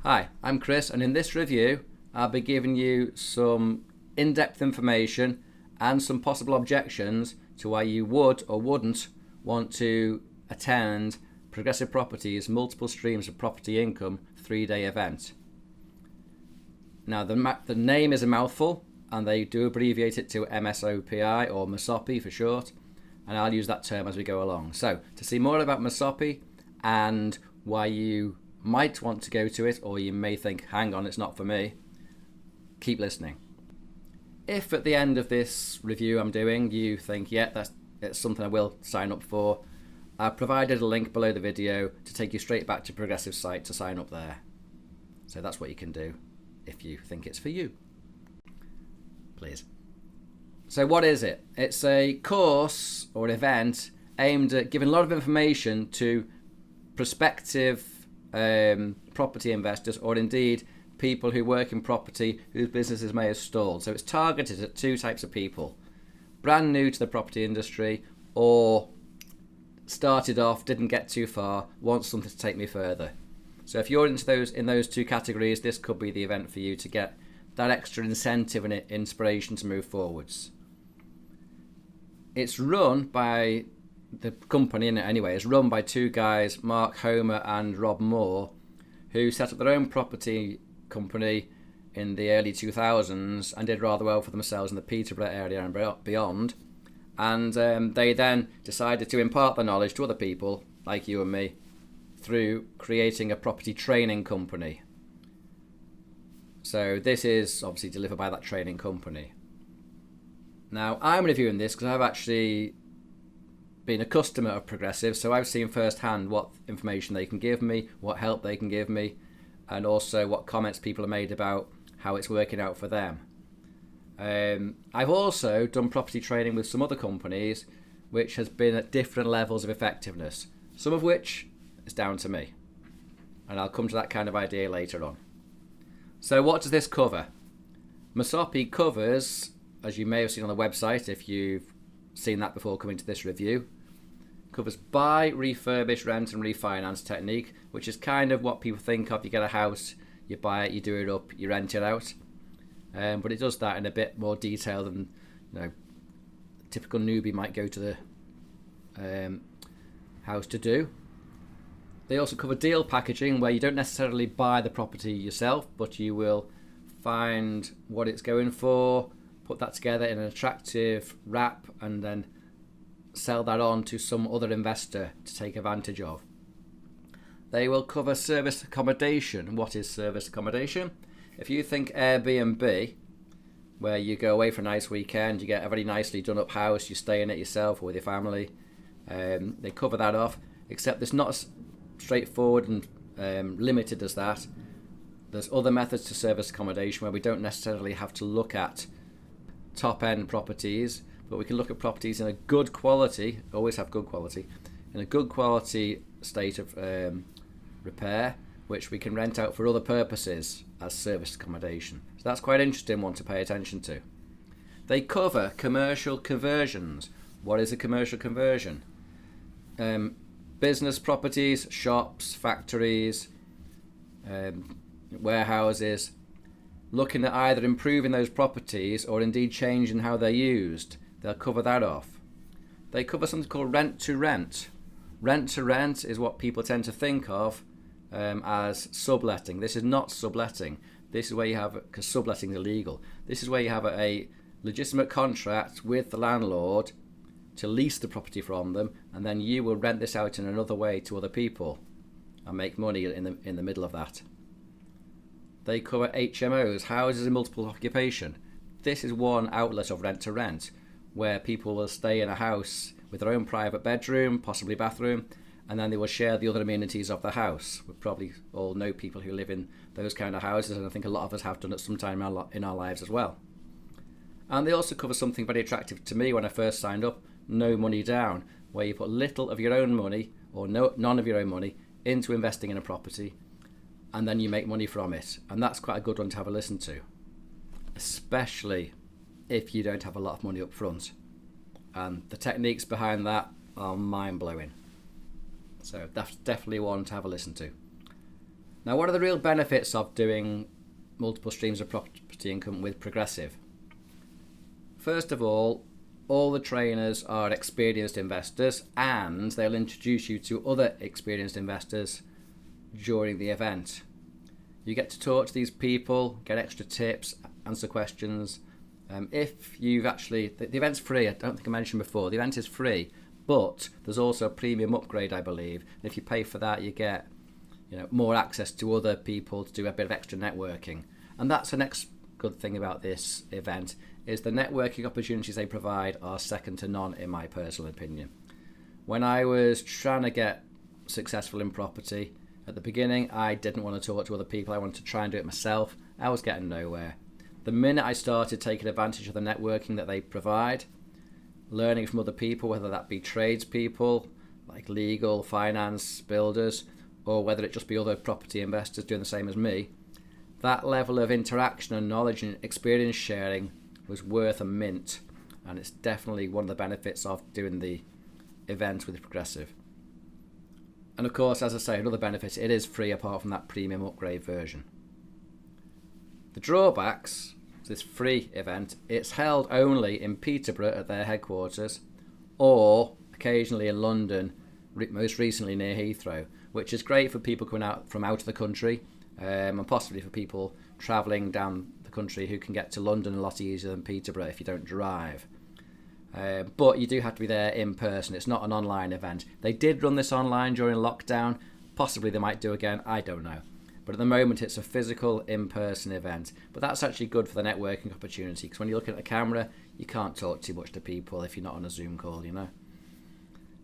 Hi, I'm Chris, and in this review, I'll be giving you some in-depth information and some possible objections to why you would or wouldn't want to attend Progressive Properties Multiple Streams of Property Income 3-day event. Now, the name is a mouthful, and they do abbreviate it to MSOPI or MSOPI for short, and I'll use that term as we go along. So, to see more about MSOPI and why you might want to go to it, or you may think, hang on, it's not for me, keep listening. If at the end of this review I'm doing you think, yeah, it's something I will sign up for, I've provided a link below the video to take you straight back to Progressive site to sign up there. So that's what you can do if you think it's for you. Please. So what is it? It's a course or an event aimed at giving a lot of information to prospective property investors, or indeed people who work in property whose businesses may have stalled. So it's targeted at two types of people: brand new to the property industry, or started off, didn't get too far, wants something to take me further. So if you're in those two categories, this could be the event for you to get that extra incentive and inspiration to move forwards. It's run by the company, anyway, is run by two guys, Mark Homer and Rob Moore, who set up their own property company in the early 2000s and did rather well for themselves in the Peterborough area and beyond. And they then decided to impart their knowledge to other people like you and me through creating a property training company. So this is obviously delivered by that training company. Now, I'm reviewing this because I've actually been a customer of Progressive, so I've seen firsthand what information they can give me, what help they can give me, and also what comments people have made about how it's working out for them. I've also done property training with some other companies which has been at different levels of effectiveness, some of which is down to me, and I'll come to that kind of idea later on. So what does this cover? MSOPI covers, as you may have seen on the website if you've seen that before coming to this review, covers buy, refurbish, rent and refinance technique, which is kind of what people think of. You get a house, you buy it, you do it up, you rent it out, but it does that in a bit more detail than a typical newbie might go to the house to do. They also cover deal packaging, where you don't necessarily buy the property yourself, but you will find what it's going for, put that together in an attractive wrap, and then sell that on to some other investor to take advantage of. They will cover service accommodation. What is service accommodation? If you think Airbnb, where you go away for a nice weekend, you get a very nicely done up house, you stay in it yourself or with your family, they cover that off, except it's not as straightforward and limited as that. There's other methods to service accommodation where we don't necessarily have to look at top-end properties, but we can look at properties in a good quality, always have good quality, in a good quality state of repair, which we can rent out for other purposes as service accommodation. So that's quite an interesting one to pay attention to. They cover commercial conversions. What is a commercial conversion? Business properties, shops, factories, warehouses, looking at either improving those properties or indeed changing how they're used. They'll cover that off. They cover something called rent to rent. Rent to rent is what people tend to think of as subletting. This is not subletting. This is where you have, because subletting is illegal, this is where you have a legitimate contract with the landlord to lease the property from them, and then you will rent this out in another way to other people and make money in the middle of that. They cover HMOs, houses in multiple occupation. This is one outlet of rent to rent, where people will stay in a house with their own private bedroom, possibly bathroom, and then they will share the other amenities of the house. We probably all know people who live in those kind of houses, and I think a lot of us have done at some time in our lives as well. And they also cover something very attractive to me when I first signed up: no money down, where you put little of your own money or none of your own money into investing in a property, and then you make money from it. And that's quite a good one to have a listen to, especially if you don't have a lot of money up front. And the techniques behind that are mind-blowing. So that's definitely one to have a listen to. Now, what are the real benefits of doing multiple streams of property income with Progressive? First of all the trainers are experienced investors, and they'll introduce you to other experienced investors during the event. You get to talk to these people, get extra tips, answer questions. If you've actually, the event's free. I don't think I mentioned before, the event is free, but there's also a premium upgrade, I believe. And if you pay for that, you get more access to other people to do a bit of extra networking. And that's the next good thing about this event, is the networking opportunities they provide are second to none, in my personal opinion. When I was trying to get successful in property, at the beginning, I didn't want to talk to other people. I wanted to try and do it myself. I was getting nowhere. The minute I started taking advantage of the networking that they provide, learning from other people, whether that be tradespeople, like legal, finance, builders, or whether it just be other property investors doing the same as me, that level of interaction and knowledge and experience sharing was worth a mint. And it's definitely one of the benefits of doing the event with Progressive. And of course, as I say, another benefit, it is free apart from that premium upgrade version. The Drawbacks, this free event, it's held only in Peterborough at their headquarters, or occasionally in London, most recently near Heathrow, which is great for people coming out from out of the country, and possibly for people travelling down the country who can get to London a lot easier than Peterborough if you don't drive. But you do have to be there in person. It's not an online event. They did run this online during lockdown. Possibly they might do again. I don't know. But at the moment, it's a physical, in-person event. But that's actually good for the networking opportunity, because when you're looking at a camera, you can't talk too much to people if you're not on a Zoom call,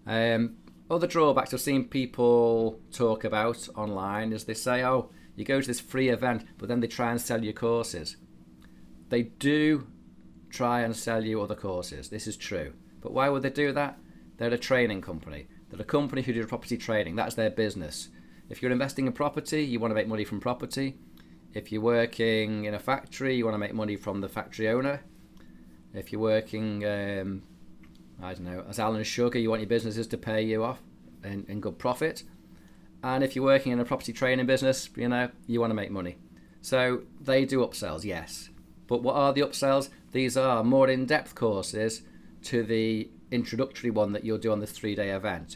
Other drawbacks I've seen people talk about online is they say, oh, you go to this free event, but then they try and sell you courses. They do try and sell you other courses. This is true. But why would they do that? They're a training company. They're a company who do property training. That's their business. If you're investing in property, you want to make money from property. If you're working in a factory, you want to make money from the factory owner. If you're working, as Alan Sugar, you want your businesses to pay you off in good profit. And if you're working in a property training business, you want to make money. So they do upsells, yes. But what are the upsells? These are more in-depth courses to the introductory one that you'll do on this 3-day event.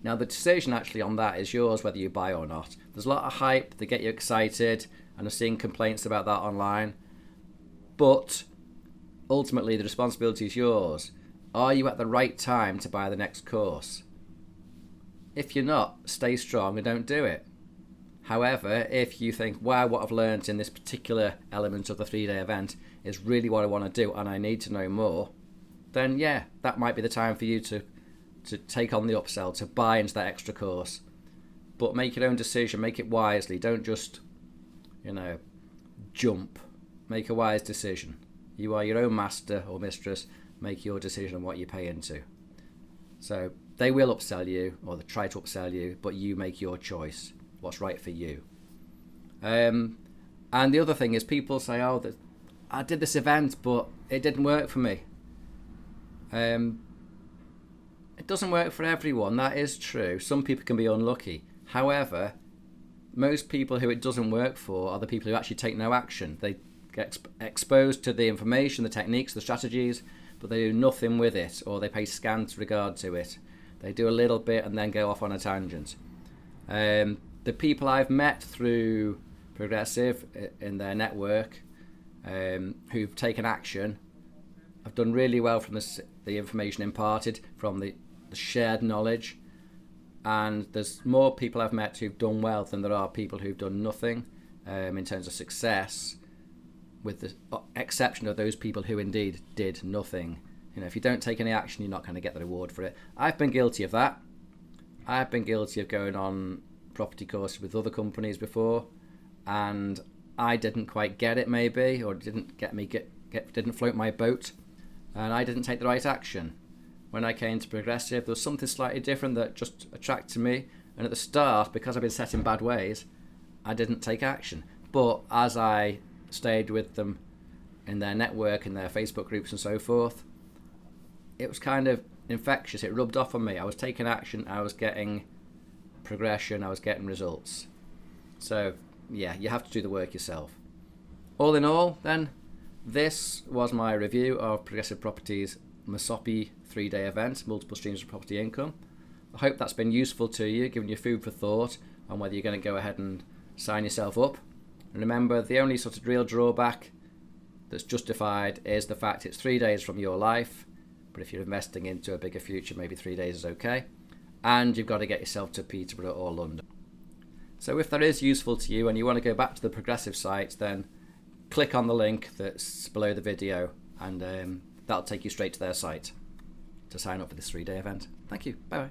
Now, the decision actually on that is yours, whether you buy or not. There's a lot of hype, they get you excited, and I'm seeing complaints about that online. But ultimately, the responsibility is yours. Are you at the right time to buy the next course? If you're not, stay strong and don't do it. However, if you think, wow, what I've learned in this particular element of the 3-day event is really what I want to do and I need to know more, then yeah, that might be the time for you to take on the upsell, to buy into that extra course. But make your own decision, make it wisely. Don't just, jump. Make a wise decision. You are your own master or mistress. Make your decision on what you pay into. So they will upsell you, or they try to upsell you, but you make your choice. What's right for you. And the other thing is people say, oh, I did this event, but it didn't work for me. It doesn't work for everyone. That is true. Some people can be unlucky. However, most people who it doesn't work for are the people who actually take no action. They get exposed to the information, the techniques, the strategies, but they do nothing with it, or they pay scant regard to it. They do a little bit and then go off on a tangent. The people I've met through Progressive in their network who've taken action have done really well from the information imparted, from the shared knowledge. And there's more people I've met who've done well than there are people who've done nothing in terms of success, with the exception of those people who indeed did nothing. If you don't take any action, you're not going to get the reward for it. I've been guilty of that. I've been guilty of going on property courses with other companies before, and I didn't quite get it, maybe, or didn't didn't float my boat, and I didn't take the right action. When I came to Progressive, there was something slightly different that just attracted me, and at the start, because I've been set in bad ways, I didn't take action. But as I stayed with them in their network, in their Facebook groups and so forth, it was kind of infectious. It rubbed off on me. I was taking action, I was getting progression, I was getting results. So yeah, you have to do the work yourself. All in all, then, this was my review of Progressive Properties MSOPI 3-day event, multiple streams of property income. I hope that's been useful to you, giving you food for thought on whether you're going to go ahead and sign yourself up. And remember, the only sort of real drawback that's justified is the fact it's 3 days from your life. But if you're investing into a bigger future, maybe 3 days is okay. And you've got to get yourself to Peterborough or London. So if that is useful to you and you want to go back to the Progressive site, then click on the link that's below the video, and that'll take you straight to their site to sign up for this 3-day event. Thank you. Bye-bye.